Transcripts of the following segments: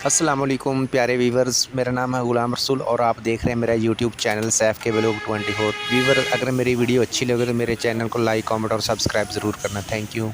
अस्सलाम वालेकुम प्यारे वीवर्स, मेरा नाम है ग़ुलाम रसूल और आप देख रहे हैं मेरा यूट्यूब चैनल सैफ़ के व्लॉग 24। वीवर, अगर मेरी वीडियो अच्छी लगे तो मेरे चैनल को लाइक, कमेंट और सब्सक्राइब ज़रूर करना। Thank you.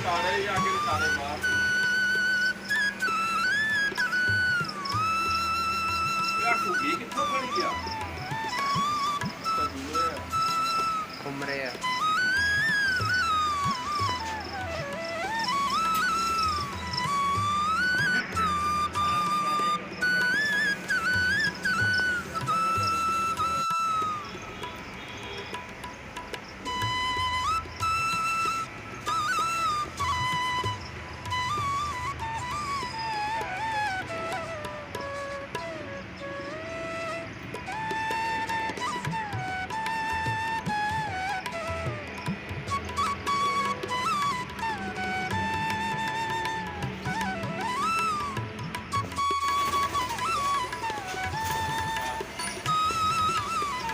ਸਾਰੇ ਹੀ ਆਗੇ ਸਾਰੇ ਬਾਹਰ ਯਾ ਕੁਗੀ ਕਿੱਥੋਂ ਫੜੀ ਗਿਆ ਤਾਂ ਦੂਰੇ ਆ घूम रहे हैं।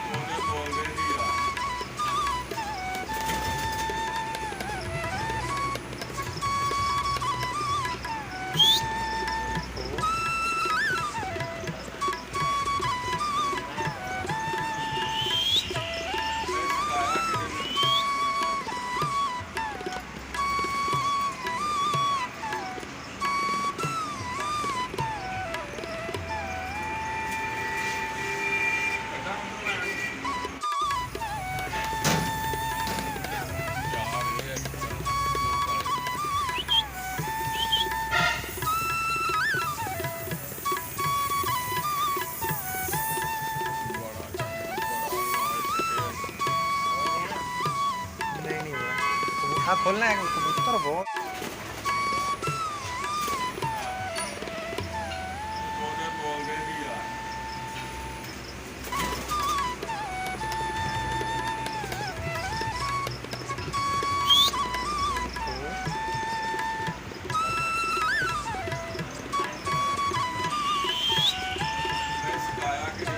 ਉਹਨੇ ਬੋਲਦੇ ਸੀ ਆ नहीं हुआ। हाँ, खोलना है कबूतर बहुत। ਉਹਨੇ ਬੋਲਦੇ ਸੀ ਆ ਸਿਖਾਇਆ ਕਿ